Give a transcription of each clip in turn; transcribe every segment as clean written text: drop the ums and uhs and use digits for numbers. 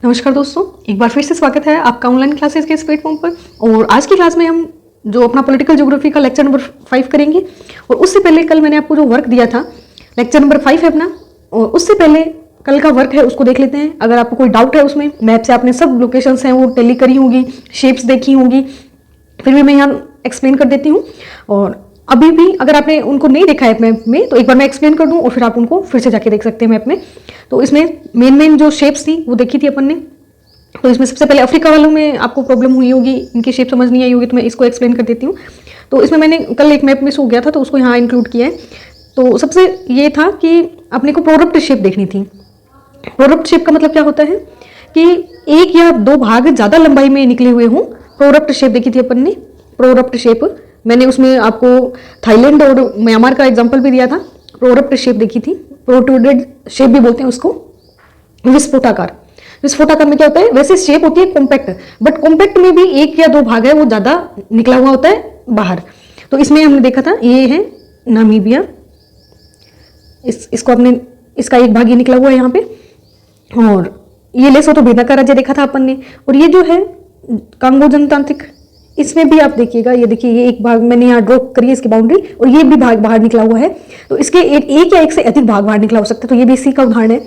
नमस्कार दोस्तों, एक बार फिर से स्वागत है आपका ऑनलाइन क्लासेस के इस प्लेटफॉर्म पर। और आज की क्लास में हम जो अपना पॉलिटिकल ज्योग्राफी का लेक्चर नंबर 5 करेंगे। और उससे पहले कल मैंने आपको जो वर्क दिया था, लेक्चर नंबर 5 है अपना, और उससे पहले कल का वर्क है उसको देख लेते हैं। अगर आपको कोई डाउट है उसमें, मैप से आपने सब लोकेशंस हैं वो टेली करी होंगी, शेप्स देखी होंगी, फिर भी मैं यहाँ एक्सप्लेन कर देती हूँ। और अभी भी अगर आपने उनको नहीं देखा है मैप में तो एक बार मैं एक्सप्लेन कर दूँ और फिर आप उनको फिर से जाके देख सकते हैं मैप में। तो इसमें मेन जो शेप्स थी वो देखी थी अपन ने। तो इसमें सबसे पहले अफ्रीका वालों में आपको प्रॉब्लम हुई होगी, इनकी शेप समझ नहीं आई होगी, तो मैं इसको एक्सप्लेन कर देती हूँ। तो इसमें मैंने कल एक मैप मिस हो गया था तो उसको यहाँ इंक्लूड किया है। तो सबसे ये था कि अपने को प्रोरप्ट शेप देखनी थी। प्रोरप्ट शेप का मतलब क्या होता है कि एक या दो भाग ज़्यादा लंबाई में निकले हुए हों, प्रोरप्ट शेप देखी थी अपन ने। प्रोरप्ट शेप मैंने उसमें आपको थाईलैंड और म्यांमार का एग्जाम्पल भी दिया था। प्रोरप्ट शेप देखी थी, प्रोट्रूडेड शेप भी बोलते हैं उसको, विस्फोटाकार। विस्फोटाकार में क्या होता है, वैसे शेप होती है कॉम्पैक्ट, बट कॉम्पैक्ट में भी एक या दो भाग है वो ज़्यादा निकला हुआ होता है बाहर। तो इसमें हमने देखा था, ये है नामीबिया, इसको अपने इसका एक भाग ये निकला हुआ है यहाँ पे। और ये लेसोथो बेनाका राज्य देखा था अपन ने। और ये जो है कांगो जनतांत्रिक, इसमें भी आप देखिएगा, ये देखिए ये एक भाग मैंने यहाँ ड्रॉ करी है इसकी बाउंड्री, और ये भी भाग बाहर निकला हुआ है। तो इसके एक या एक से अधिक भाग बाहर निकला हो सकता है। तो ये भी इसी का उदाहरण है।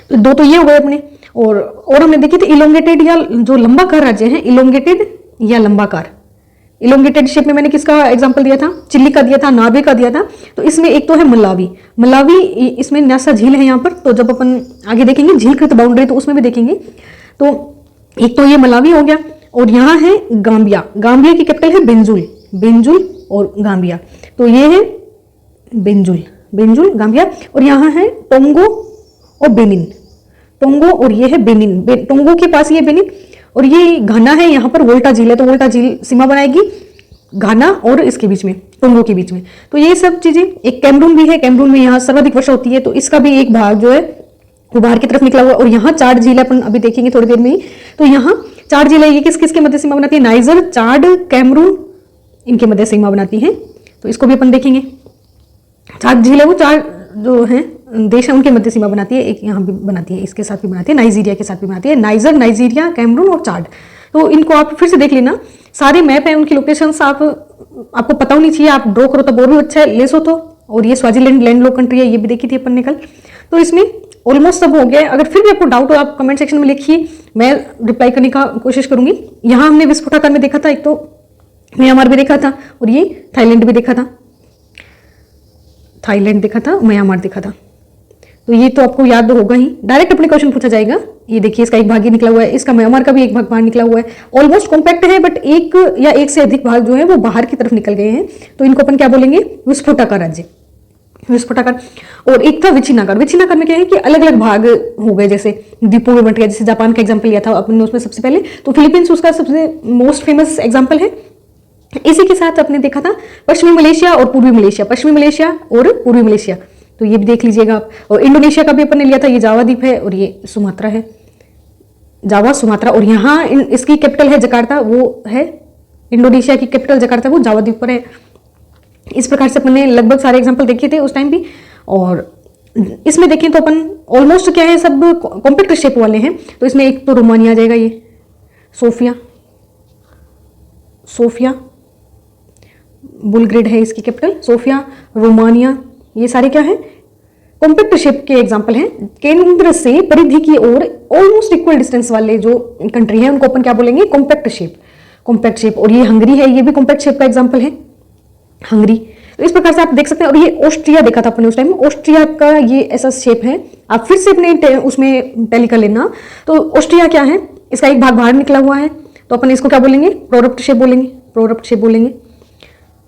तो दो तो ये हो गए अपने। और हमने देखी थी इलोंगेटेड या जो लंबाकार राज्य है, इलोंगेटेड या लंबाकार। इलोंगेटेड शेप में मैंने किसका एग्जांपल दिया था, चिली का दिया था, नार्वे का दिया था। तो इसमें एक तो है मलावी। मलावी इसमें न्यासा झील है यहाँ पर। तो जब अपन आगे देखेंगे झीलकृत बाउंड्री तो उसमें भी देखेंगे। तो एक तो ये मलावी हो गया, और यहाँ है गाम्बिया। गाम्बिया की कैपिटल है बेंजुल, बेंजुल और गाम्बिया। तो ये है बेंजुल, बेंजुल गाम्बिया। और यहाँ है टोंगो और बेनिन, टोंगो और ये है बेनिन। टोंगो के पास ये बेनिन, और ये घाना है, यहाँ पर वोल्टा झील है। तो वोल्टा झील सीमा बनाएगी घाना और इसके बीच में, टोंगो के बीच में। तो ये सब चीजें, एक कैमरून भी है, कैमरून में यहाँ सर्वाधिक वर्षा होती है। तो इसका भी एक भाग जो है वो बाहर की तरफ निकला हुआ। और यहाँ चार झील अपन अभी देखेंगे थोड़ी देर में ही। तो यहाँ चार झील है, ये किस किस के मध्य सीमा बनाती है, नाइजर, चाड, कैमरून, इनके मध्य सीमा बनाती है। तो इसको भी अपन देखेंगे। चार झील है वो चार जो है देश है उनके मध्य सीमा बनाती है। एक यहाँ भी बनाती है, इसके साथ भी बनाती है, नाइजीरिया के साथ भी बनाती है। नाइजर, नाइजीरिया, कैमरून और चाड। तो इनको आप फिर से देख लेना, सारे मैप हैं, उनकी लोकेशंस आपको पता होनी चाहिए। आप ड्रॉ करो तो और भी अच्छा है। लेसोथो और ये स्वाजीलैंड लैंड लॉक कंट्री है, ये भी देखी थी अपन ने कल। तो इसमें ऑलमोस्ट सब हो गया है। अगर फिर भी आपको डाउट हो आप कमेंट सेक्शन में लिखिए, मैं रिप्लाई करने का कोशिश करूंगी। यहाँ हमने विस्फोटाकार में देखा था, एक तो म्यांमार भी देखा था, और ये थाईलैंड भी देखा था, थाईलैंड देखा था, म्यांमार देखा था। तो ये तो आपको याद होगा ही, डायरेक्ट अपने क्वेश्चन पूछा जाएगा। ये देखिए इसका एक भाग ही निकला हुआ है, इसका म्यांमार का भी एक भाग बाहर निकला हुआ है। ऑलमोस्ट कॉम्पैक्ट है, बट एक या एक से अधिक भाग जो है वो बाहर की तरफ निकल गए हैं। तो इनको अपन क्या बोलेंगे, विस्फोटाकार राज्य, विस्फोटाकार। और एक था विच्छिन्नाकार। विच्छिन्नाकार में क्या है कि अलग अलग भाग हो गए, जैसे द्वीपों में बंट गया। जैसे जापान का एग्जाम्पल लिया था अपन ने उसमें सबसे पहले, तो फिलीपींस उसका सबसे मोस्ट फेमस एग्जाम्पल है। इसी के साथ आपने देखा था पश्चिमी मलेशिया और पूर्वी मलेशिया, पश्चिमी मलेशिया और पूर्वी मलेशिया। तो ये भी देख लीजिएगा आप। और इंडोनेशिया का भी अपन ने लिया था, ये जावा द्वीप है और ये सुमात्रा है, जावा सुमात्रा। और यहाँ इसकी कैपिटल है जकार्ता, वो है इंडोनेशिया की कैपिटल जकार्ता, वो जावा द्वीप पर है। इस प्रकार से अपन ने लगभग सारे एग्जाम्पल देखे थे उस टाइम भी। और इसमें देखें तो अपन ऑलमोस्ट क्या है, सब कॉम्पैक्ट शेप वाले हैं। तो इसमें एक तो रोमानिया आ जाएगा, ये सोफिया, सोफिया बुलग्रेड है इसकी कैपिटल, सोफिया, रोमानिया, ये सारे क्या है, कॉम्पैक्ट शेप के एग्जाम्पल हैं। केंद्र से परिधि की ओर ऑलमोस्ट इक्वल डिस्टेंस वाले जो कंट्री है उनको अपन क्या बोलेंगे, कॉम्पैक्ट शेप, कॉम्पैक्ट शेप। और ये हंगरी है, ये भी कॉम्पैक्ट शेप का एग्जाम्पल है, हंगरी। तो इस प्रकार से आप देख सकते हैं। और ये ऑस्ट्रिया देखा था अपने उस टाइम, ऑस्ट्रिया का ये ऐसा शेप है। आप फिर से अपने उसमें टैली कर लेना। तो ऑस्ट्रिया क्या है, इसका एक भाग बाहर निकला हुआ है, तो अपन इसको क्या बोलेंगे, प्रोरप्ट शेप बोलेंगे, प्रोरप्ट शेप बोलेंगे।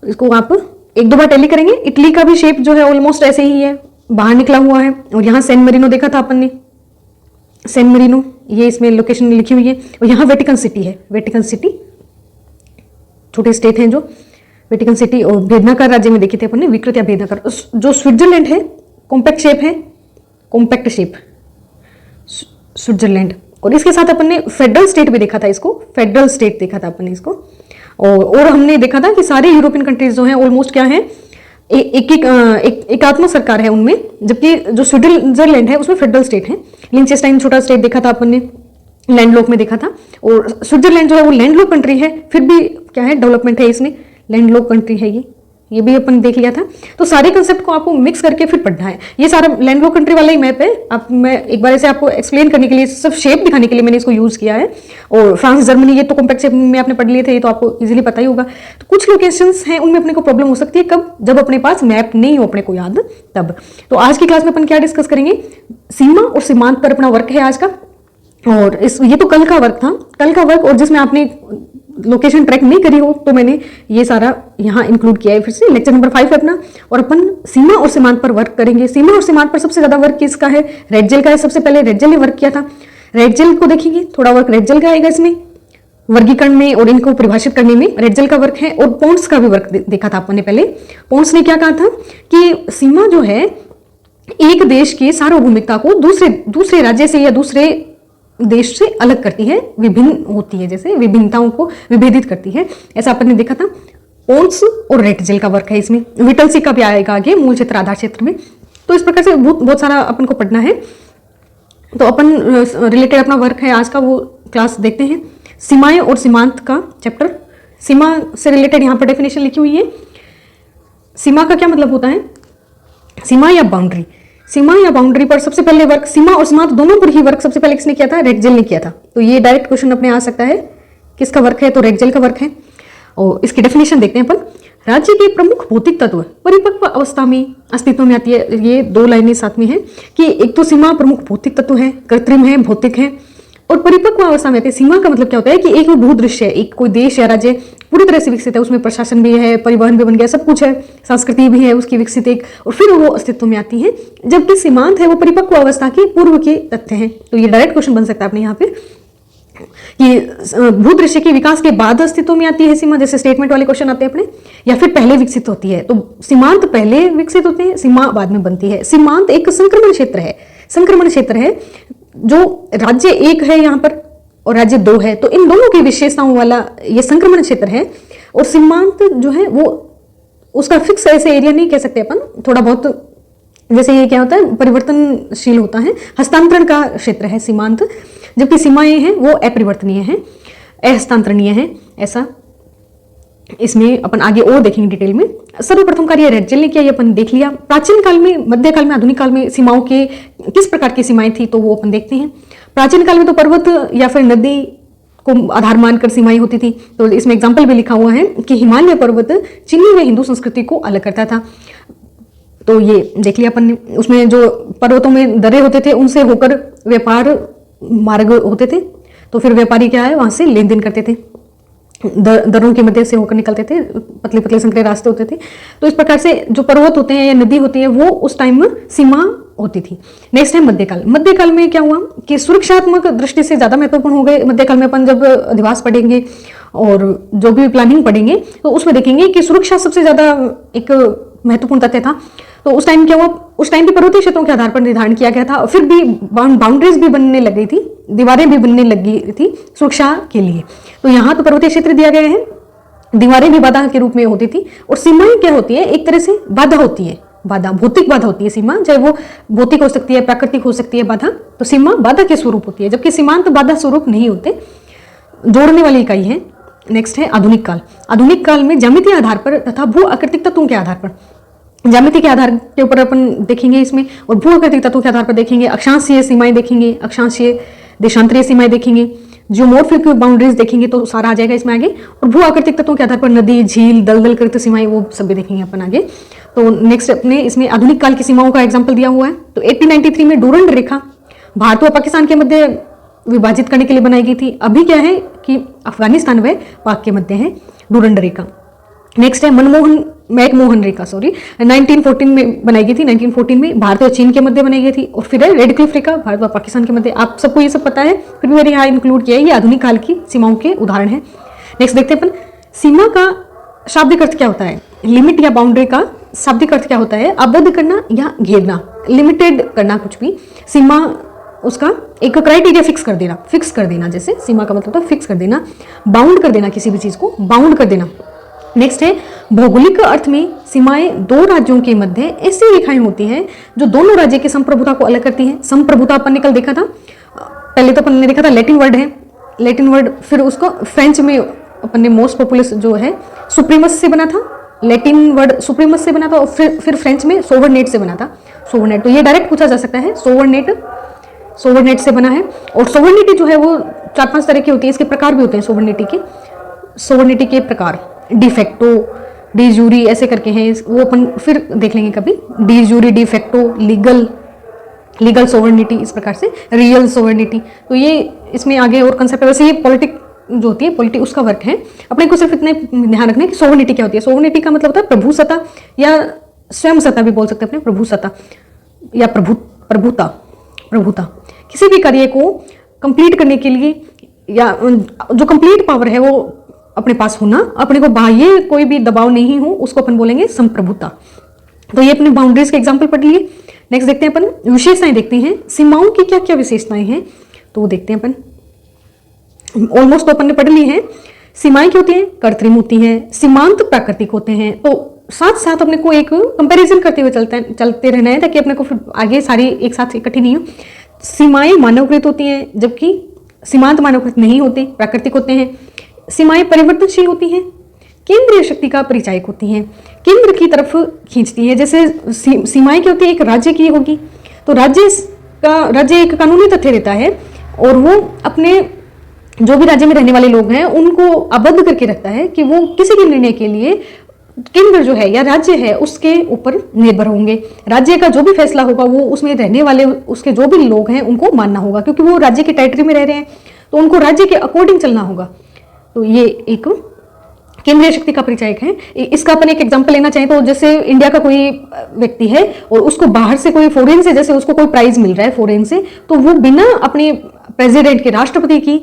इसको आप एक दो बार टैली करेंगे। इटली का भी शेप जो है ऑलमोस्ट ऐसे ही है, बाहर निकला हुआ है। और यहाँ सैन मरीनो देखा था अपन ने, सैन मरीनो, ये इसमें लोकेशन लिखी हुई है। और यहाँ वेटिकन सिटी है, वेटिकन सिटी, छोटे स्टेट हैं जो, वेटिकन सिटी। और भेदनाकार राज्य में देखे थे अपन ने, विकृत या भेदनाकार। जो स्विट्जरलैंड है कॉम्पैक्ट शेप है, कॉम्पैक्ट शेप स्विट्जरलैंड। और इसके साथ अपन ने फेडरल स्टेट भी देखा था, इसको फेडरल स्टेट देखा था अपन ने इसको। और हमने देखा था कि सारे यूरोपियन कंट्रीज जो हैं ऑलमोस्ट क्या हैं, एकात्मक सरकार है उनमें, जबकि जो स्विट्जरलैंड है उसमें फेडरल स्टेट है। लिंचेस्टाइन छोटा स्टेट देखा था अपन ने, लैंडलॉक में देखा था, और स्विट्जरलैंड जो है वो लैंडलॉक कंट्री है, फिर भी क्या है डेवलपमेंट है इसमें, लैंडलॉक कंट्री है ये भी अपन देख लिया था। तो सारे कंसेप्ट को आपको मिक्स करके फिर पढ़ना है। ये सारा लैंडलॉक कंट्री वाला ही मैप है। अब मैं एक बार ऐसे आपको एक्सप्लेन करने के लिए, सब शेप दिखाने के लिए मैंने इसको यूज किया है। और फ्रांस जर्मनी ये तो कॉम्पैक्ट शेप में आपने पढ़ लिए थे, ये तो आपको इजीली पता ही होगा। तो कुछ लोकेशंस हैं उनमें अपने को प्रॉब्लम हो सकती है, कब? जब अपने पास मैप नहीं हो अपने को याद, तब। तो आज की क्लास में अपन क्या डिस्कस करेंगे? सीमा और सीमांत पर अपना वर्क है आज का। और ये तो कल का वर्क था, कल का वर्क, और जिसमें आपने लोकेशन ट्रैक नहीं करी हो तो मैंने ये सारा यहाँ इंक्लूड किया है। फिर से लेक्चर नंबर 5 है अपना, और अपन सीमा और सीमांत पर वर्क करेंगे। सीमा और सीमांत पर सबसे ज्यादा वर्क किसका है? रेड जेल का है। सबसे पहले रेड जेल ने वर्क किया था, रेड जेल को देखेंगे, थोड़ा वर्क रेड जेल का आएगा इसमें, वर्गीकरण में और इनको परिभाषित करने में रेड जेल का वर्क है। और पोन्स का भी वर्क देखा था अपन ने पहले। पोन्स ने क्या कहा था कि सीमा जो है एक देश की सार्वभौमिकता को दूसरे राज्य से या दूसरे देश से अलग करती है, विभिन्न होती है, जैसे विभिन्नताओं को विभेदित करती है, ऐसा अपन ने देखा था। पोन्स और रेड जेल का वर्क है इसमें। विटलसी का भी आएगा आगे, मूल क्षेत्र आधार क्षेत्र में। तो इस प्रकार से बहुत सारा अपन को पढ़ना है। तो अपन रिलेटेड अपना वर्क है आज का, वो क्लास देखते हैं। सीमाएं और सीमांत का चैप्टर, सीमा से रिलेटेड यहाँ पर डेफिनेशन लिखी हुई है। सीमा का क्या मतलब होता है? सीमा या बाउंड्री, सीमा या बाउंड्री पर सबसे पहले वर्क, सीमा और सीमांत दोनों पर ही वर्क सबसे पहले किसने किया था? रेड जेल ने किया था। तो ये डायरेक्ट क्वेश्चन अपने आ सकता है, किसका वर्क है? तो रेड जेल का वर्क है। और इसकी डेफिनेशन देखते हैं अपन। राज्य के प्रमुख भौतिक तत्व परिपक्व अवस्था में अस्तित्व में आती है। ये दो लाइनें साथ में है कि एक तो सीमा प्रमुख भौतिक तत्व है, कृत्रिम है, भौतिक है, और परिपक्व अवस्था में आती है। सीमा का मतलब क्या होता है कि एक भूदृश्य है, एक कोई देश या राज्य पूरी तरह से विकसित है, उसमें प्रशासन भी है, परिवहन भी बन गया, सब कुछ है, संस्कृति भी है उसकी विकसित एक, और फिर वो अस्तित्व में आती है। जबकि सीमांत है वो परिपक्व अवस्था के पूर्व के तथ्य हैं। तो ये डायरेक्ट क्वेश्चन बन सकता है अपने यहाँ पे कि भूदृश्य के विकास के बाद अस्तित्व में आती है सीमा, जैसे स्टेटमेंट वाले क्वेश्चन आते हैं अपने, या फिर पहले विकसित होती है। तो सीमांत पहले विकसित होते हैं, सीमा बाद में बनती है। सीमांत एक संक्रमण क्षेत्र है, संक्रमण क्षेत्र है जो राज्य एक है यहाँ पर और राज्य दो है, तो इन दोनों की विशेषताओं वाला ये संक्रमण क्षेत्र है। और सीमांत जो है वो उसका फिक्स ऐसे एरिया नहीं कह सकते अपन, थोड़ा बहुत, जैसे ये क्या होता है, परिवर्तनशील होता है, हस्तांतरण का क्षेत्र है सीमांत। जबकि सीमाएं हैं वो अपरिवर्तनीय हैं, अहस्तांतरणीय हैं, ऐसा इसमें अपन आगे और देखेंगे डिटेल में। सर्वप्रथम कार्य रेड जेल ने किया, ये अपन देख लिया। प्राचीन काल में, मध्यकाल में, आधुनिक काल में सीमाओं के किस प्रकार की सीमाएं थी तो वो अपन देखते हैं। प्राचीन काल में तो पर्वत या फिर नदी को आधार मानकर सीमाएं होती थी। तो इसमें एग्जाम्पल भी लिखा हुआ है कि हिमालय पर्वत चीनी व हिंदू संस्कृति को अलग करता था। तो ये देख लिया अपन ने। उसमें जो पर्वतों में दरे होते थे उनसे होकर व्यापार मार्ग होते थे, तो फिर व्यापारी क्या है वहां से लेन देन करते थे, दरों के मध्य से होकर निकलते थे, पतले पतले संकरे रास्ते होते थे। तो इस प्रकार से जो पर्वत होते हैं या नदी होती है वो उस टाइम में सीमा होती थी। नेक्स्ट है मध्यकाल। मध्यकाल में क्या हुआ कि सुरक्षात्मक दृष्टि से ज्यादा महत्वपूर्ण हो गए। मध्यकाल में अपन जब अधिवास पढ़ेंगे और जो भी प्लानिंग पढ़ेंगे तो उसमें देखेंगे कि सुरक्षा सबसे ज्यादा एक महत्वपूर्ण तथ्य था। तो उस टाइम क्या हुआ, उस टाइम भी पर्वतीय क्षेत्रों के आधार पर निर्धारण किया गया था, फिर भी बाउंड्रीज भी बनने लग गई थी, दीवारें भी बनने लग गई थी सुरक्षा के लिए। तो यहाँ तो पर्वतीय क्षेत्र दिया गया है, दीवारें भी बाधा के रूप में होती थी, और सीमाएं क्या होती है, एक तरह से बाधा होती है, बाधा, भौतिक बाधा होती है सीमा, चाहे वो भौतिक हो सकती है, प्राकृतिक हो सकती है बाधा। तो सीमा बाधा के स्वरूप होती है, जबकि सीमांत बाधा स्वरूप नहीं होते, जोड़ने वाली इकाई है। नेक्स्ट है आधुनिक काल। आधुनिक काल में ज्यामितीय आधार पर तथा भू आकृतिक तत्वों के आधार पर, ज्यामिति के आधार के ऊपर अपन देखेंगे इसमें, और भू आकृतिक तत्वों के आधार पर देखेंगे, अक्षांशीय सीमाएं देखेंगे, अक्षांशीय देशांतरीय सीमाएं देखेंगे, जियोमॉर्फिक बाउंड्रीज देखेंगे, तो सारा आ जाएगा इसमें आगे। और भू आकृतिक तत्वों के आधार पर नदी, झील, दलदल कृत सीमाएं, वो सब भी देखेंगे अपन आगे। तो नेक्स्ट अपने इसमें आधुनिक काल की सीमाओं का एग्जाम्पल दिया हुआ है। तो 1893 में डूरंड रेखा भारत व पाकिस्तान के मध्य विभाजित करने के लिए बनाई गई थी। अभी क्या है कि अफगानिस्तान व पाक के मध्य है डूरंड रेखा। नेक्स्ट है मैकमोहन रेखा 1914 में बनाई गई थी। 1914 में भारत और चीन के मध्य बनाई गई थी। और फिर है रेड क्लिफ रेखा भारत और पाकिस्तान के मध्य। आप सबको ये सब पता है, फिर भी मैंने यहाँ इंक्लूड किया है, ये आधुनिक काल की सीमाओं के उदाहरण है। नेक्स्ट देखते हैं अपन, सीमा का शाब्दिक अर्थ क्या होता है। लिमिट या बाउंड्री का शाब्दिक अर्थ क्या होता है, आबद्ध करना या घेरना, लिमिटेड करना कुछ भी। सीमा उसका एक क्राइटेरिया फिक्स कर देना, जैसे सीमा का मतलब होता है फिक्स कर देना, बाउंड कर देना, किसी भी चीज को बाउंड कर देना, नेक्स्ट है भौगोलिक अर्थ में सीमाएं दो राज्यों के मध्य ऐसी रेखाएं होती हैं जो दोनों राज्य की संप्रभुता को अलग करती हैं। संप्रभुता अपन ने कल देखा था, पहले तो अपन ने देखा था लैटिन वर्ड है, लैटिन वर्ड, फिर उसको फ्रेंच में अपन ने मोस्ट पॉपुलस जो है सुप्रीमस से बना था, लैटिन वर्ड सुप्रीमस से बना था, और फिर फ्रेंच में सोवरनेट से बना था। सोवरनेट तो ये डायरेक्ट पूछा जा सकता है, सोवरनेट से बना है। और सोवरनिटी जो है वो 4-5 तरह की होती है, इसके प्रकार भी होते हैं सोवरनिटी के प्रकार, डिफेक्टो, डी जूरी ऐसे करके हैं, वो अपन फिर देख लेंगे कभी, de jure, de facto, legal sovereignty, इस प्रकार से रियल सोवरनिटी। तो ये इसमें आगे और कंसेप्ट, वैसे ये पॉलिटिक जो होती है, पॉलिटिक उसका वर्क है। अपने को सिर्फ इतना ध्यान रखना है कि सोवरनिटी क्या होती है। सोवरनिटी का मतलब होता है प्रभु सत्ता, या स्वयं सत्ता भी बोल सकते हैं अपने, प्रभु सत्ता या प्रभुता। किसी भी कार्य को कंप्लीट करने के लिए, या जो कंप्लीट पावर है वो अपने पास होना, अपने को बाह्य कोई भी दबाव नहीं हो, उसको अपन बोलेंगे संप्रभुता। तो ये अपने बाउंड्रीज के एग्जाम्पल पढ़ लिए। नेक्स्ट देखते हैं अपन विशेषताएं, देखते हैं सीमाओं की क्या क्या विशेषताएं हैं, तो वो देखते हैं अपन। ऑलमोस्ट तो अपन ने पढ़ ली है। सीमाएं क्या होती हैं? कृत्रिम होती हैं, सीमांत प्राकृतिक होते हैं। तो साथ साथ अपने को एक कंपैरिजन करते हुए चलते रहना है, ताकि अपने को फिर आगे सारी एक साथ इकट्ठी नहीं हो। सीमाएं मानवकृत होती हैं, जबकि सीमांत मानवकृत नहीं होते, प्राकृतिक होते हैं। सीमाएं परिवर्तनशील होती हैं, केंद्रीय शक्ति का परिचायक होती हैं, केंद्र की तरफ खींचती है। जैसे सीमाएं क्या होती है? एक राज्य की होगी, तो राज्य एक कानूनी तथ्य देता है, और वो अपने जो भी राज्य में रहने वाले लोग हैं उनको आबद्ध करके रखता है कि वो किसी भी निर्णय के लिए केंद्र जो है या राज्य है उसके ऊपर निर्भर होंगे। राज्य का जो भी फैसला होगा वो उसमें रहने वाले उसके जो भी लोग हैं उनको मानना होगा, क्योंकि वो राज्य के टेरिटरी में रह रहे हैं, तो उनको राज्य के अकॉर्डिंग चलना होगा। तो ये एक केंद्रीय शक्ति का परिचायक है। इसका अपन एक एग्जांपल लेना चाहें तो जैसे इंडिया का कोई व्यक्ति है और उसको बाहर से कोई फॉरेन से, जैसे उसको कोई प्राइज मिल रहा है फॉरेन से, तो वो बिना अपने प्रेसिडेंट के, राष्ट्रपति की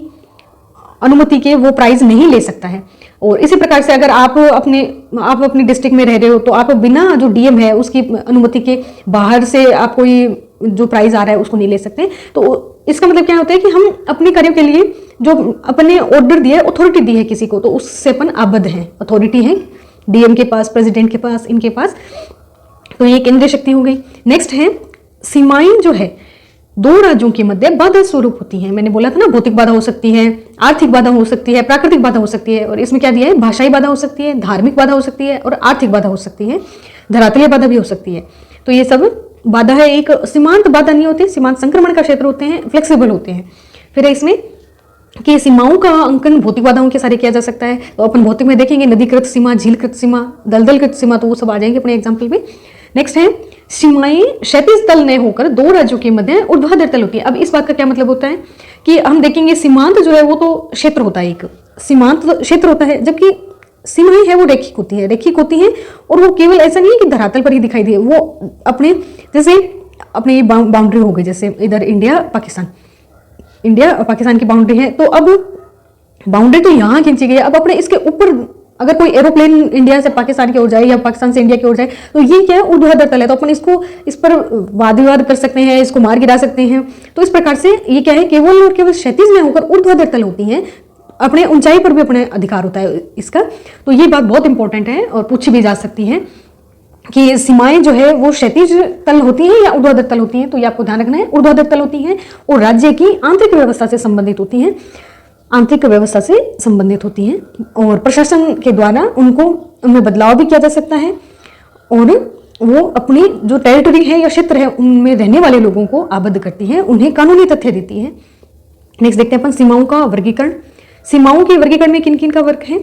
अनुमति के वो प्राइज नहीं ले सकता है। और इसी प्रकार से अगर आप अपनी डिस्ट्रिक्ट में रह रहे हो तो आप बिना जो डीएम है उसकी अनुमति के बाहर से आप कोई जो प्राइज आ रहा है उसको नहीं ले सकते। तो इसका मतलब क्या होता है कि हम अपने कार्यों के लिए जो अपने ऑर्डर दिया है, अथॉरिटी दी है किसी को, तो उससे अपन आबद्ध हैं, अथॉरिटी है डीएम के पास, प्रेसिडेंट के पास, इनके पास। तो ये केंद्रीय शक्ति हो गई। नेक्स्ट है सीमाएं जो है दो राज्यों के मध्य बाधा स्वरूप होती हैं। मैंने बोला था ना, भौतिक बाधा हो सकती है, आर्थिक बाधा हो सकती है, प्राकृतिक बाधा हो सकती है, और इसमें क्या दिया है? भाषाई बाधा हो सकती है, धार्मिक बाधा हो सकती है, और आर्थिक बाधा हो सकती है, धरातलीय बाधा भी हो सकती है। तो ये सब बाधा है। एक सीमांत बाधा नहीं होती, सीमांत संक्रमण का क्षेत्र होते हैं, फ्लेक्सिबल होते हैं। फिर है इसमें कि सीमाओं का अंकन भौतिक बाधाओं के सारे किया जा सकता है। तो अपन भौतिक में देखेंगे नदीकृत सीमा, झीलकृत सीमा, दलदलकृत सीमा, तो वो सब आ जाएंगे अपने एग्जाम्पल में। नेक्स्ट है सीमाएं क्षैतिज तल न होकर दो राज्यों के मध्य ऊर्ध्वाधर तल होती है। अब इस बात का क्या मतलब होता है कि हम देखेंगे सीमांत जो है वो तो क्षेत्र होता है, एक सीमांत क्षेत्र होता है, जबकि सीमाएं है वो रेखिक होती हैं, और वो केवल ऐसा नहीं है कि धरातल पर ही दिखाई दे, वो अपने जैसे अपनी बाउंड्री हो गई, जैसे इधर इंडिया पाकिस्तान की बाउंड्री है, तो अब बाउंड्री तो यहाँ खींची गई है। अब अपने इसके ऊपर अगर कोई एरोप्लेन इंडिया से पाकिस्तान की ओर जाए या पाकिस्तान से इंडिया की ओर जाए, तो ये क्या है? ऊर्ध्वाधर तल है, तो अपन इस पर वाद विवाद कर सकते हैं, इसको मार गिरा सकते हैं। तो इस प्रकार से ये क्या है? केवल और केवल क्षैतिज में होकर ऊर्ध्वाधर तल होती हैं, अपने ऊंचाई पर भी अपने अधिकार होता है इसका। तो ये बात बहुत इंपॉर्टेंट है और पूछी भी जा सकती है कि सीमाएं जो है वो क्षैतिज तल होती हैं या ऊर्ध्वाधर तल होती हैं। तो ये आपको ध्यान रखना है, ऊर्ध्वाधर तल होती हैं और राज्य की आंतरिक व्यवस्था से संबंधित होती हैं, और प्रशासन के द्वारा उनमें बदलाव भी किया जा सकता है, और वो अपनी जो टेरिटरी है या क्षेत्र है उनमें रहने वाले लोगों को आबद्ध करती है, उन्हें कानूनी तथ्य देती है। नेक्स्ट देखते हैं अपन सीमाओं का वर्गीकरण। सीमाओं के वर्गीकरण में किन किन का वर्क है?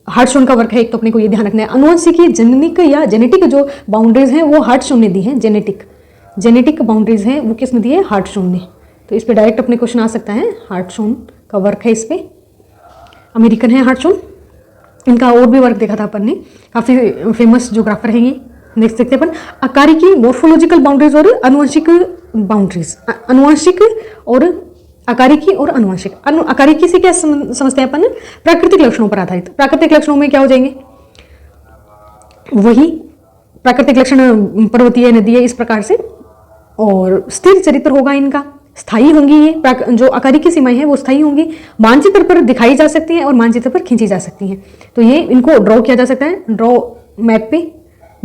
हार्टशोन का वर्क है। एक तो अपने को ये ध्यान रखना है, अनुवंशिकी, जेनेटिक या जेनेटिक जो बाउंड्रीज हैं वो हार्टशोन ने दी है। जेनेटिक बाउंड्रीज हैं वो किसने दी है? हार्टशोन ने। तो इस पर डायरेक्ट अपने क्वेश्चन आ सकता है, हार्टशोन का वर्क है। इस पे अमेरिकन है हार्टशोन, इनका और भी वर्क देखा था अपन ने, काफ़ी फेमस ज्योग्राफर है ये। नेक्स्ट देखते हैं अपन अकारिकी, मॉर्फोलॉजिकल बाउंड्रीज और अनुवंशिक बाउंड्रीज। अनुवंशिक और अकारिकी और अनुवंशिक। अकारिकी से क्या समझते हैं अपन? प्राकृतिक लक्षणों पर आधारित। प्राकृतिक लक्षणों में क्या हो जाएंगे? वही प्राकृतिक लक्षण, पर्वतीय, नदी है, इस प्रकार से। और स्थिर चरित्र होगा इनका, स्थायी होंगी, ये जो आकारी की सीमाएं हैं वो स्थायी होंगी, मानचित्र पर दिखाई जा सकती हैं और मानचित्र पर खींची जा सकती हैं। तो ये इनको ड्रॉ किया जा सकता है, मैप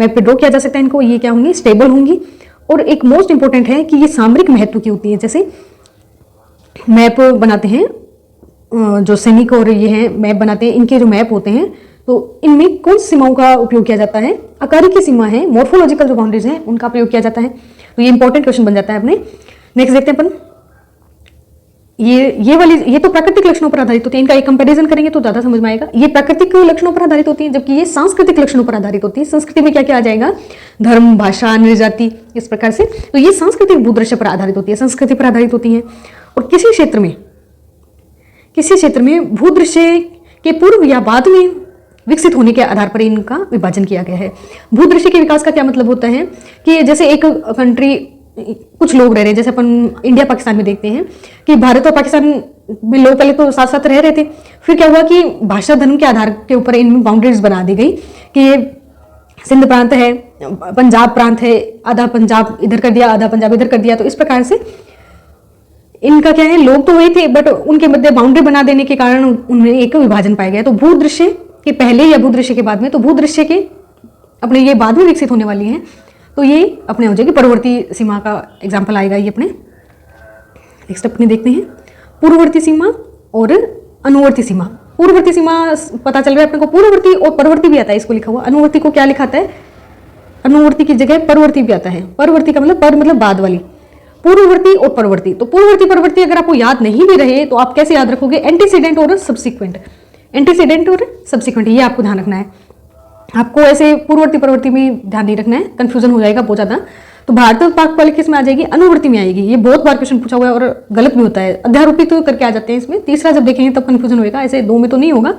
पे ड्रॉ किया जा सकता है इनको। ये क्या होंगी, स्टेबल होंगी। और एक मोस्ट इंपॉर्टेंट है कि ये सामरिक महत्व की होती है। जैसे मैप बनाते हैं जो सैनिक और ये हैं मैप बनाते हैं, इनके जो मैप होते हैं तो इनमें कौन सी सीमाओं का उपयोग किया जाता है, आकारी की सीमा है, मॉर्फोलॉजिकल जो बाउंड्रीज हैं उनका प्रयोग किया जाता है। तो ये इंपॉर्टेंट क्वेश्चन बन जाता है अपने। नेक्स्ट देखते हैं अपन, ये तो प्राकृतिक लक्षणों पर आधारित होती है, इनका एक कंपैरिजन करेंगे तो ज्यादा समझ में आएगा। ये प्राकृतिक लक्षणों पर आधारित होती है, जबकि ये सांस्कृतिक लक्षणों पर आधारित होती है। संस्कृति में क्या क्या आ जाएगा, धर्म, भाषा, नृजाति, इस प्रकार से। तो ये सांस्कृतिक भूदृश्य पर आधारित होती है, संस्कृति पर आधारित होती है। और किसी क्षेत्र में भूदृश्य के पूर्व या बाद में विकसित होने के आधार पर इनका विभाजन किया गया है। भूदृश्य के विकास का क्या मतलब होता है कि जैसे एक कंट्री, कुछ लोग रह रहे हैं, जैसे अपन इंडिया पाकिस्तान में देखते हैं कि भारत और पाकिस्तान में लोग पहले तो साथ साथ रह रहे थे, फिर क्या हुआ कि भाषा धर्म के आधार के ऊपर इनमें बाउंड्रीज बना दी गई कि ये सिंध प्रांत है, पंजाब प्रांत है, आधा पंजाब इधर कर दिया, आधा पंजाब इधर कर दिया। तो इस प्रकार से इनका क्या है, लोग तो वही थे बट उनके मध्य बाउंड्री बना देने के कारण उनमें एक विभाजन पाया गया। तो भूदृश्य के पहले या भूदृश्य के बाद में, तो भूदृश्य के अपने ये बाद में विकसित होने वाली हैं, तो ये अपने हो जाएगी पूर्ववर्ती सीमा का एग्जाम्पल आएगा ये अपने। नेक्स्ट अपने देखते हैं पूर्ववर्ती सीमा और अनुवर्ती सीमा। पूर्ववर्ती सीमा पता चल रहा है अपने को, पूर्ववर्ती और परवर्ती भी आता है, इसको लिखा हुआ। अनुवर्ती को क्या लिखा आता है, अनुवर्ती की जगह परवर्ती भी आता है। परवर्ती का मतलब पर मतलब बाद वाली, पूर्ववर्ती और परवर्ती। तो पूर्ववर्ती परवर्ती अगर आपको याद नहीं भी रहे तो आप कैसे याद रखोगे, एंटीसीडेंट और सब्सिक्वेंट। एंटीसीडेंट और सब्सिक्वेंट ये आपको ध्यान रखना है। आपको ऐसे पूर्ववर्ती परवर्ती में ध्यान नहीं रखना है, कंफ्यूजन हो जाएगा बहुत ज्यादा। तो भारत पाक वाले किस में आ जाएगी, अनुवर्ती में आएगी। ये बहुत बार क्वेश्चन पूछा हुआ है और गलत भी होता है, अध्यारोपित तो करके आ जाते हैं इसमें। तीसरा जब देखेंगे तब कंफ्यूजन होगा, ऐसे दो में तो नहीं होगा।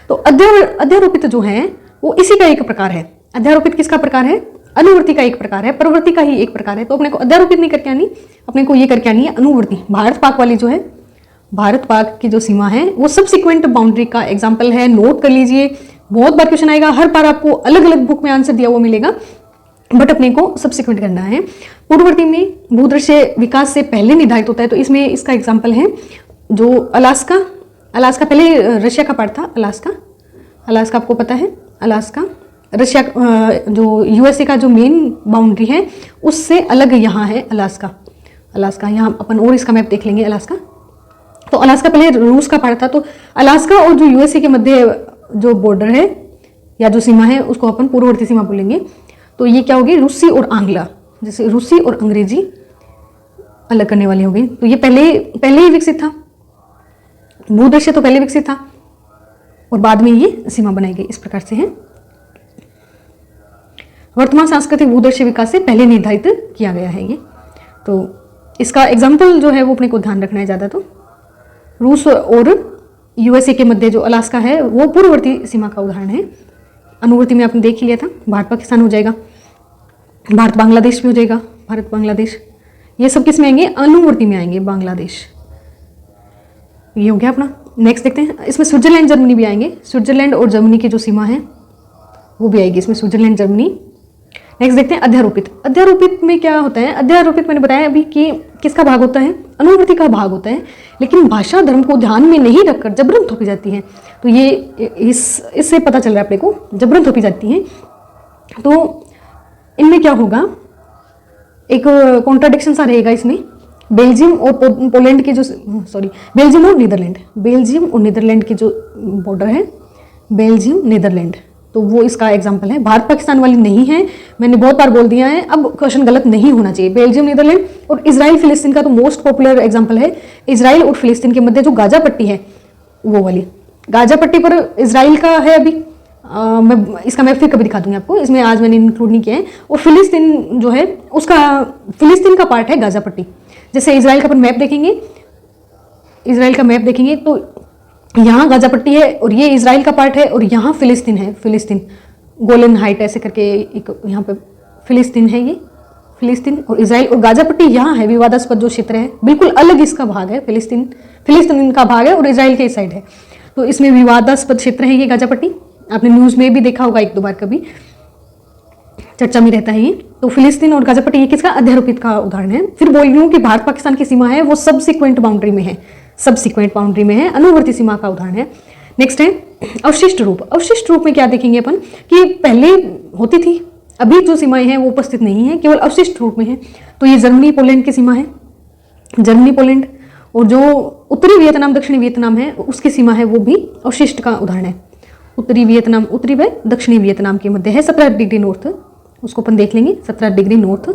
तो अध्यारोपित जो है वो इसी का एक प्रकार है। अध्यारोपित किसका प्रकार है, अनुवर्ती का एक प्रकार है, परवर्ती का ही एक प्रकार है। तो अपने को अध्यारोपित नहीं करके आनी, अपने को ये करके आनी है अनुवर्ती। भारत पाक वाली जो है, भारत पाक की जो सीमा है वो सब्सिक्वेंट बाउंड्री का एग्जाम्पल है। नोट कर लीजिए, बहुत बार क्वेश्चन आएगा, हर बार आपको अलग अलग बुक में आंसर दिया हुआ मिलेगा, बट अपने को सब्सिक्वेंट करना है। पूर्ववर्ती में भूदृश्य विकास से पहले निर्धारित होता है, तो इसमें इसका एग्जाम्पल है जो अलास्का। अलास्का पहले रशिया का पार्ट था, अलास्का आपको पता है, अलास्का रशिया जो यूएसए का जो मेन बाउंड्री है उससे अलग यहाँ है अलास्का। यहाँ अपन और इसका मैप देख लेंगे अलास्का। तो अलास्का पहले रूस का पार्ट था, तो अलास्का और जो यूएसए के मध्य जो बॉर्डर है या जो सीमा है उसको अपन पूर्ववर्ती सीमा बोलेंगे। तो ये क्या होगी, रूसी और आंग्ला, जैसे रूसी और अंग्रेजी अलग करने वाली हो गई। तो ये पहले ही विकसित था, भूदृश्य तो पहले विकसित था और बाद में ये सीमा बनाई गई, इस प्रकार से है। वर्तमान सांस्कृतिक भूदृश्य विकास से पहले निर्धारित किया गया है ये। तो इसका एग्जाम्पल जो है वो अपने को ध्यान रखना है ज़्यादा। तो रूस और यूएसए के मध्य जो अलास्का है वो पूर्ववर्ती सीमा का उदाहरण है। अनुवर्ती में आपने देख ही लिया था, भारत पाकिस्तान हो जाएगा, भारत बांग्लादेश भी हो जाएगा, भारत बांग्लादेश, ये सब किस में आएंगे, अनुवर्ती में आएंगे, बांग्लादेश। ये हो गया अपना। नेक्स्ट देखते हैं, इसमें स्विट्जरलैंड जर्मनी भी आएंगे, स्विट्जरलैंड और जर्मनी की जो सीमा है वो भी आएगी इसमें, स्विट्जरलैंड जर्मनी। नेक्स्ट देखते हैं अध्यारोपित। अध्यारोपित में क्या होता है, अध्यारोपित मैंने बताया अभी कि किसका भाग होता है, अनुवर्ती का भाग होता है, लेकिन भाषा धर्म को ध्यान में नहीं रखकर जबरन थोपी जाती है। तो ये इससे पता चल रहा है अपने को, जबरन थोपी जाती है। तो इनमें क्या होगा, एक कॉन्ट्राडिक्शन सा रहेगा इसमें। बेल्जियम और पोलैंड की जो बेल्जियम और नीदरलैंड की जो बॉर्डर है, बेल्जियम नीदरलैंड, तो वो इसका एग्जाम्पल है। भारत पाकिस्तान वाली नहीं है, मैंने बहुत बार बोल दिया है, अब क्वेश्चन गलत नहीं होना चाहिए। बेल्जियम नीदरलैंड और इजराइल फिलिस्तीन का तो मोस्ट पॉपुलर एग्जाम्पल है। इजराइल और फिलिस्तीन के मध्य जो गाजा पट्टी है वो वाली, गाजा पट्टी पर इजराइल का है अभी, मैं इसका मैप फिर कभी दिखा दूंगी आपको, इसमें आज मैंने इंक्लूड नहीं किया है। और फिलिस्तीन जो है उसका, फिलिस्तीन का पार्ट है गाजा पट्टी। जैसे इजराइल का अपन मैप देखेंगे, इजराइल का मैप देखेंगे तो यहाँ गाजा पट्टी है और ये इजराइल का पार्ट है और यहाँ फिलिस्तीन है, फिलिस्तीन गोलन हाइट ऐसे करके एक यहाँ पे फिलिस्तीन है, ये फिलिस्तीन और इजराइल, और गाजा पट्टी यहाँ है, विवादास्पद जो क्षेत्र है बिल्कुल अलग इसका भाग है, फिलिस्तीन का भाग है और इजराइल के इस साइड है। तो इसमें विवादास्पद क्षेत्र है ये गाजा पट्टी, आपने न्यूज़ में भी देखा होगा एक दो बार कभी। चर्चा में रहता है ये। तो फिलिस्तीन और गाजा पट्टी ये किसका अध्यारोपित का उदाहरण है। फिर बोल रही हूँ कि भारत पाकिस्तान की सीमा है वो सबसिक्वेंट बाउंड्री में है, सबसिक्वेंट बाउंड्री में है, अनुवर्ती सीमा का उदाहरण है। नेक्स्ट है अवशिष्ट रूप। अवशिष्ट रूप में क्या देखेंगे अपन कि पहले होती थी, अभी जो सीमाएं हैं वो उपस्थित नहीं है, केवल अवशिष्ट रूप में है। तो ये जर्मनी पोलैंड की सीमा है, जर्मनी पोलैंड, और जो उत्तरी वियतनाम दक्षिणी वियतनाम है उसकी सीमा है वो भी अवशिष्ट का उदाहरण है। उत्तरी वियतनाम, उत्तरी व दक्षिणी वियतनाम के मध्य है 17 डिग्री नॉर्थ, उसको अपन देख लेंगे 17 डिग्री नॉर्थ।